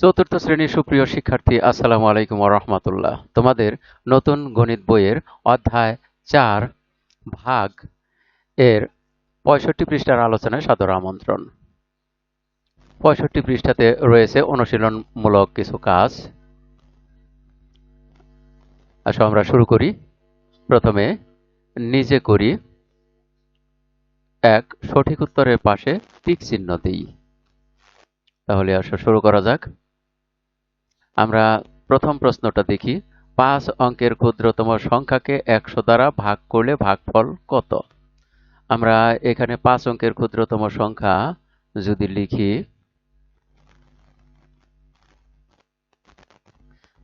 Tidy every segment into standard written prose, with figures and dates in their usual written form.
চতুর্থ শ্রেণীর সুপ্রিয় শিক্ষার্থী, আসসালামু আলাইকুম ওয়া রাহমাতুল্লাহ। তোমাদের নতুন গণিত বইয়ের অধ্যায় ৪ ভাগ এর ৬৫ পৃষ্ঠার আলোচনায় সাদর আমন্ত্রণ। ৬৫ পৃষ্ঠাতে রয়েছে অনুশীলনমূলক কিছু কাজ। আসো আমরা শুরু করি। প্রথমে নিজে করি। এক, সঠিক উত্তরের পাশে টিক চিহ্ন দিই। তাহলে আসো শুরু করা যাক। আমরা প্রথম প্রশ্নটা দেখি। ৫ অঙ্কের ক্ষুদ্রতম সংখ্যাকে ১০০ দ্বারা ভাগ করলে ভাগফল কত? আমরা এখানে ৫ অঙ্কের ক্ষুদ্রতম সংখ্যা যদি লিখি,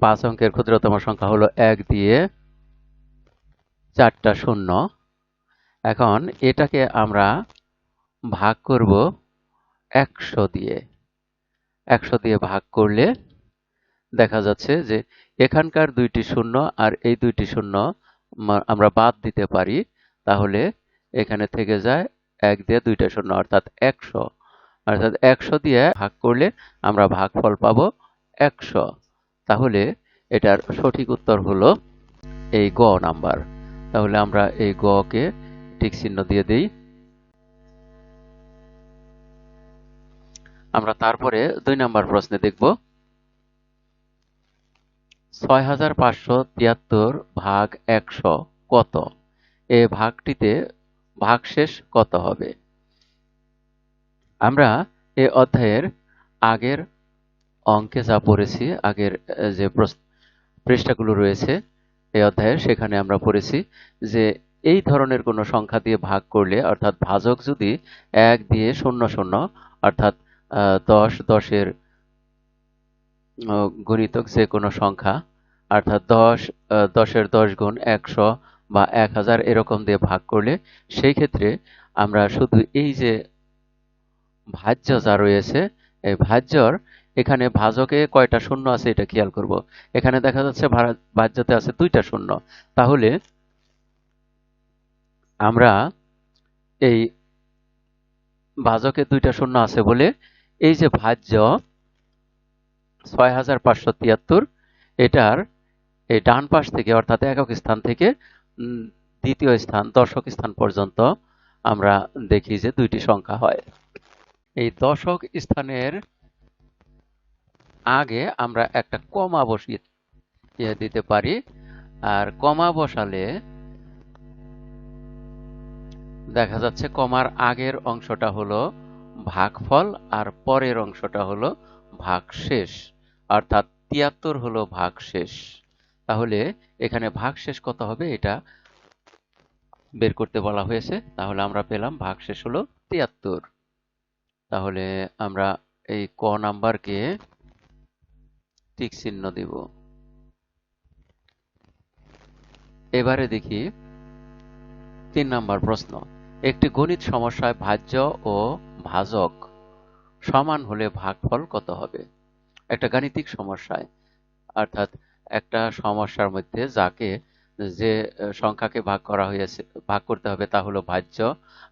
৫ অঙ্কের ক্ষুদ্রতম সংখ্যা হলো ১ দিয়ে ৪টা শূন্য। এখন এটাকে আমরা ভাগ করব ১০০ দিয়ে। ১০০ দিয়ে ভাগ করলে দেখা যাচ্ছে যে এখানকার দুইটি শূন্য আর এই দুইটি শূন্য আমরা বাদ দিতে পারি। তাহলে এখানে থেকে যায় ১ দিয়ে দুইটা শূন্য, অর্থাৎ ১০০। অর্থাৎ ১০০ দিয়ে ভাগ করলে আমরা ভাগফল পাবো ১০০। তাহলে এটার সঠিক উত্তর হলো এই গ নাম্বার। তাহলে আমরা এই গ কে টিক চিহ্ন দিয়ে দেই। আমরা তারপরে ২ নাম্বার প্রশ্নে দেখব। ৬৫৭৩ ভাগ ১০০ কত? এ ভাগটিতে ভাগশেষ কত হবে? আমরা এ অধ্যায়ের আগের অঙ্কে যা পড়েছি, আগের যে পৃষ্ঠাগুলো রয়েছে এই অধ্যায়ের, সেখানে আমরা পড়েছি যে এই ধরনের কোনো সংখ্যা দিয়ে ভাগ করলে, অর্থাৎ ভাজক যদি ১ দিয়ে ০০ অর্থাৎ ১০ ১০-এর গুণিতক যে কোনো সংখ্যা, অর্থাৎ ১০-এর ১০ গুণ ১০০ বা ১০০০ এরকম দিয়ে ভাগ করলে সেই ক্ষেত্রে আমরা শুধু এই যে ভাজ্য যা রয়েছে, এই ভাজ্যর এখানে ভাজকে কয়টা শূন্য আছে এটা খেয়াল করব। এখানে দেখা যাচ্ছে ভাজ্যতে আছে ২টা শূন্য। তাহলে আমরা এই ভাজকে ২টা শূন্য আছে বলে এই যে ভাজ্য ৬৫৭৩, এটার এই ডান পাশ থেকে, অর্থাৎ একক স্থান থেকে দ্বিতীয় স্থান দশক স্থান পর্যন্ত আমরা দেখি যে দুইটি সংখ্যা হয়। এই দশক স্থানের আগে আমরা একটা কমা বসিয়ে দিতে পারি। আর কমা বসালে দেখা যাচ্ছে কমার আগের অংশটা হলো ভাগফল আর পরের অংশটা হলো ভাগশেষ, অর্থাৎ ৭৩ হলো ভাগশেষ। তাহলে এখানে ভাগশেষ কত হবে এটা বের করতে বলা হয়েছে। তাহলে আমরা পেলাম ভাগশেষ হলো ৭৩। তাহলে আমরা এই ক নাম্বারকে টিক চিহ্ন দিব। এবারে দেখি ৩ নাম্বার প্রশ্ন। একটি গণিত সমস্যায় ভাজ্য ও ভাজক সমান হলে ভাগফল কত হবে? একটা গাণিতিক সমস্যায়, অর্থাৎ একটা সমস্যার মধ্যে যাকে যে সংখ্যাকে ভাগ করা হয়েছে, ভাগ করতে হবে তা হলো ভাজ্য,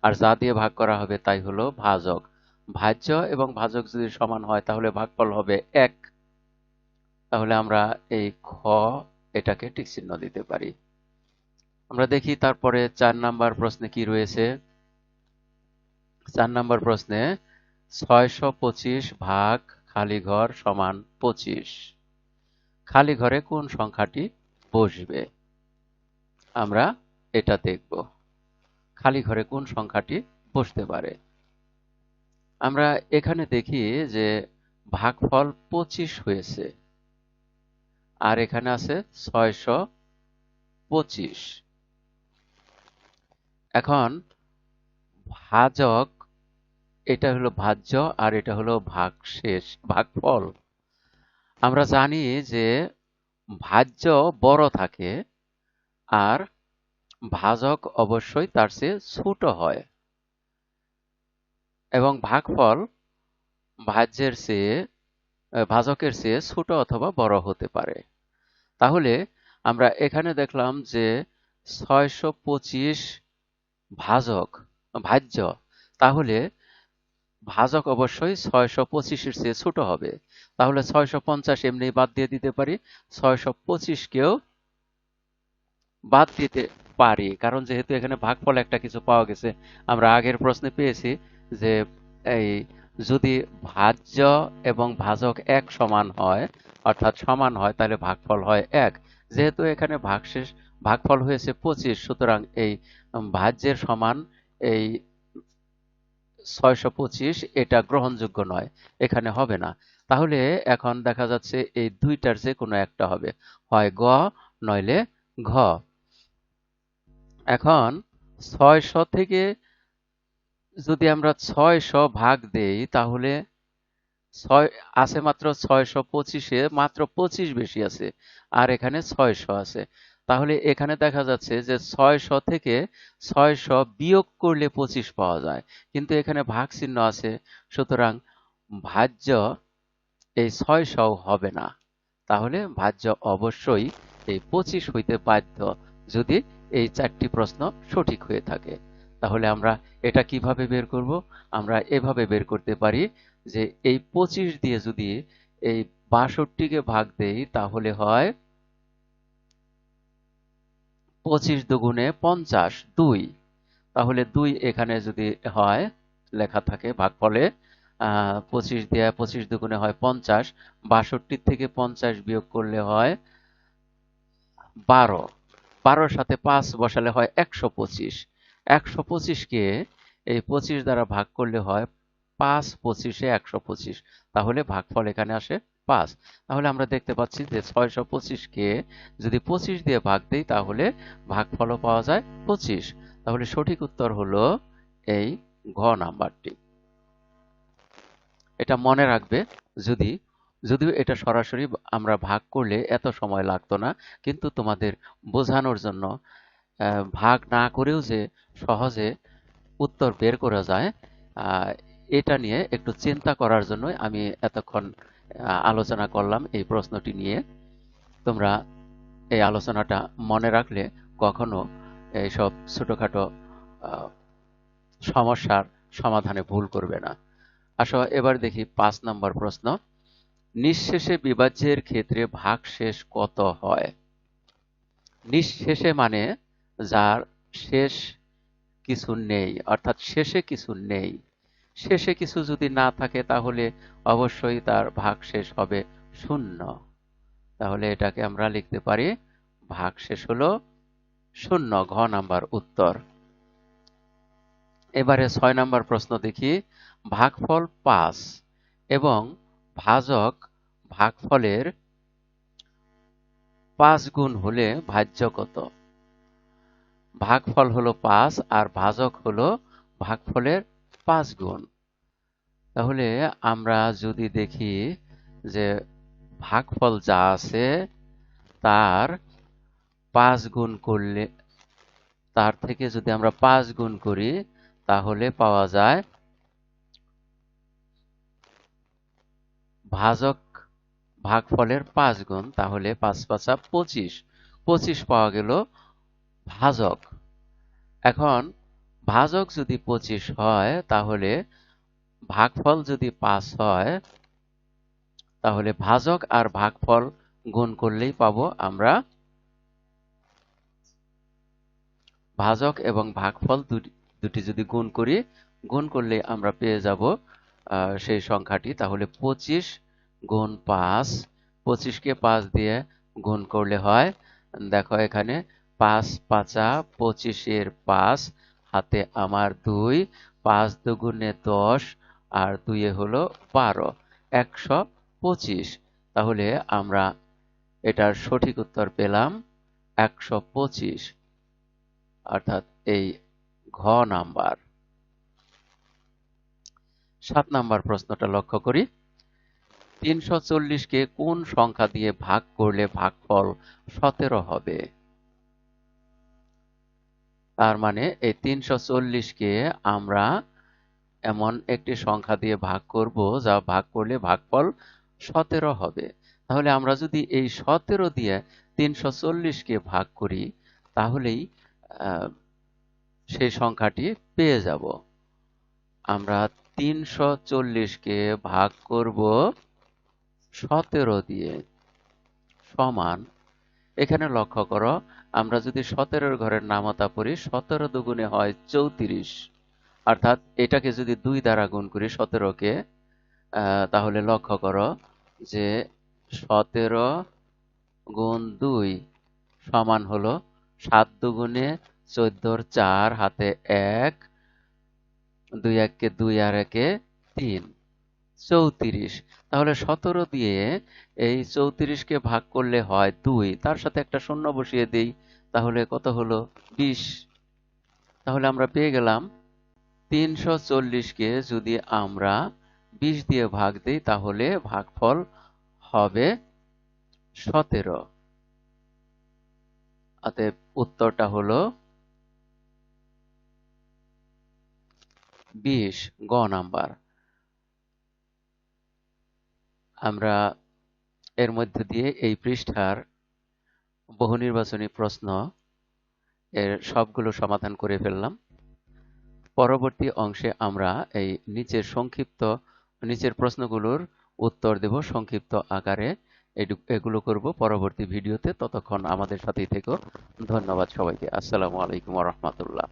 আর যা দিয়ে ভাগ করা হবে তাই হলো ভাজক। ভাজ্য এবং ভাজক যদি সমান হয় তাহলে ভাগফল হবে ১। তাহলে আমরা এই খ এটাকে টিক চিহ্ন দিতে পারি। আমরা দেখি তারপরে ৪ নাম্বার প্রশ্নে কি রয়েছে। ৪ নাম্বার প্রশ্নে ৬২৫ ভাগ খালি ঘর সমান ২৫। খালি ঘরে কোন সংখ্যাটি বসবে? আমরা এটা দেখব। খালি ঘরে কোন সংখ্যাটি বসতে পারে? আমরা এখানে দেখি যে ভাগফল ২৫ হয়েছে আর এখানে আছে ৬২৫। এখন ভাজক, এটা হলো ভাজ্য আর এটা হলো ভাগশেষ, ভাগফল। আমরা জানি যে ভাজ্য বড় থাকে আর ভাজক অবশ্যই তার চেয়ে ছোট হয়, এবং ভাগফল ভাজ্যের চেয়ে ভাজকের চেয়ে ছোট অথবা বড় হতে পারে। তাহলে আমরা এখানে দেখলাম যে ৬২৫ ভাজক ভাজ্য, তাহলে ভাজক অবশ্যই 625-এর চেয়ে ছোট হবে। তাহলে 650 এমনি বাদ দিয়ে দিতে পারি, 625-কেও বাদ দিতে পারি, কারণ যেহেতু এখানে ভাগফল একটা কিছু পাওয়া গেছে। আমরা আগের প্রশ্নে পেয়েছি যে এই যদি ভাজ্য এবং ভাজক এক সমান হয়, অর্থাৎ সমান হয়, তাহলে ভাগফল হয় 1। যেহেতু এখানে ভাগফল হয়েছে 25, সুতরাং এই ভাজ্যের সমান এই 625 এটা গ্রহণযোগ্য নয়, এখানে হবে না। তাহলে এখন দেখা যাচ্ছে এই দুইটার যে কোনো একটা হবে, হয় গ নইলে ঘ। এখন 600 থেকে যদি আমরা 600 ভাগ দেই, তাহলে ছয় আছে মাত্র 625-এ মাত্র 25 বেশি আছে, আর এখানে 600 আছে। তাহলে এখানে দেখা যাচ্ছে যে 600 থেকে 600 বিয়োগ করলে 25 পাওয়া যায়, কিন্তু এখানে ভাগ চিহ্ন আছে, সুতরাং ভাজ্য এই 600 হবে না। তাহলে ভাজ্য অবশ্যই এই 25 হইতে বাধ্য, যদি এই 4টি প্রশ্ন সঠিক হয়ে থাকে। তাহলে আমরা এটা কিভাবে বের করব? আমরা এভাবে বের করতে পারি যে এই 25 দিয়ে যদি এই 62-কে ভাগ দেই, তাহলে হয় 25 দুগুণে 50, 2। তাহলে 2 এখানে যদি হয়, লেখা থাকে ভাগফলে, 25 দিয়ে 25 দুগুণে হয় 50, 62 থেকে 50 বিয়োগ করলে হয় 12, 12-র সাথে 5 বসালে হয় 125। 125-কে এই 25 দ্বারা ভাগ করলে হয় 5 25-এ 125, তাহলে ভাগফল এখানে আসে 5। তাহলে আমরা দেখতে পাচ্ছি যে 625-কে যদি 25 দিয়ে ভাগ দেই, তাহলে ভাগফলও পাওয়া যায় 25। তাহলে সঠিক উত্তর হলো এই ঘ নাম্বারটি। এটা মনে রাখবে। যদি যদিও এটা সরাসরি আমরা ভাগ করলে এত সময় লাগতো না, কিন্তু তোমাদের বোঝানোর জন্য ভাগ না করেও যে সহজে উত্তর বের করা যায়, আহ, এটা নিয়ে একটু চিন্তা করার জন্য আমি এতক্ষণ আলোচনা করলাম এই প্রশ্নটি নিয়ে। তোমরা এই আলোচনাটা মনে রাখলে কখনো এইসব ছোটখাটো আহ, সমস্যার সমাধানে ভুল করবে না। আসো এবার দেখি 5 নম্বর প্রশ্ন। নিঃশেষে বিভাজ্যের ক্ষেত্রে ভাগশেষ কত হয়? নিঃশেষে মানে যার শেষ কিছু নেই, অর্থাৎ শেষে কিছু নেই। শেষে কিছু যদি না থাকে, তাহলে অবশ্যই তার ভাগশেষ হবে 0। তাহলে এটাকে আমরা লিখতে পারি ভাগশেষ হলো 0, ঘ নাম্বার উত্তর। এবারে 6 নম্বর প্রশ্ন দেখি। ভাগফল 5 এবং ভাজক ভাগফলের 5 গুণ হলে ভাজ্য কত? ভাগফল হলো 5 আর ভাজক হলো ভাগফলের 5 গুণ। তাহলে আমরা যদি দেখি যে ভাগফল যা আছে তার 5 গুণ করলে, তার থেকে যদি আমরা 5 গুণ করি, তাহলে পাওয়া যায় ভাজক ভাগফলের 5 গুণ। তাহলে 5 5 25, 25 পাওয়া গেল ভাজক। এখন ভাজক যদি 25 হয়, তাহলে ভাগফল যদি 5 হয়, তাহলে ভাজক আর ভাগফল গুণ করলেই পাবো আমরা ভাজক এবং ভাগফল দুটি যদি গুণ করি, গুণ করলে আমরা পেয়ে যাব সেই সংখ্যাটি। তাহলে 25 গুণ 5, 25-কে 5 দিয়ে গুণ করলে হয়, দেখো এখানে 5 5 25-এর 5, হাতে আমার 2, 5 দুগুণে 10 আর 2-এ হলো 12, 125। তাহলে আমরা এটার সঠিক উত্তর পেলাম 125, অর্থাৎ এই ঘ নাম্বার। 7 নাম্বার প্রশ্নটা লক্ষ্য করি। 340-কে কোন সংখ্যা দিয়ে ভাগ করলে ভাগফল 17 হবে? তার মানে এই 340-কে আমরা এমন একটি সংখ্যা দিয়ে ভাগ করব যা ভাগ করলে ভাগফল 17 হবে। তাহলে আমরা যদি এই 17 দিয়ে 340-কে ভাগ করি, তাহলেই সেই সংখ্যাটি পেয়ে যাব। আমরা 340 কে ভাগ করব 17 দিয়ে সমান, এখানে লক্ষ্য করো, আমরা যদি 17-র ঘরের নামতা পড়ি, 17 দুগুণে হয় 34, অর্থাৎ এটাকে যদি 2 দ্বারা গুণ করি 17-কে, তাহলে লক্ষ্য করো যে 17 গুণ 2 সমান হলো 7 দুগুণে 14, 4 হাতে 1, 2 1-কে 2 আর 1-এ 3, 34। তাহলে 17 দিয়ে এই 34-কে ভাগ করলে হয় 2, তার সাথে একটা শূন্য বসিয়ে দেই, তাহলে কত হলো? 20। তাহলে আমরা পেয়ে গেলাম 340-কে যদি আমরা 20 দিয়ে ভাগ দেই তাহলে ভাগফল হবে 17। অতএব উত্তরটা হলো 20, গ নাম্বার। আমরা এর মধ্য দিয়ে এই পৃষ্ঠার বহুনির্বাচনী প্রশ্ন এর সবগুলো সমাধান করে ফেললাম। পরবর্তী অংশে আমরা এই নিচের প্রশ্নগুলোর উত্তর দেব সংক্ষিপ্ত আকারে। এগুলো করব পরবর্তী ভিডিওতে। ততক্ষণ আমাদের সাথেই থেকো। ধন্যবাদ সবাইকে। আসসালামু আলাইকুম ওয়া রাহমাতুল্লাহ।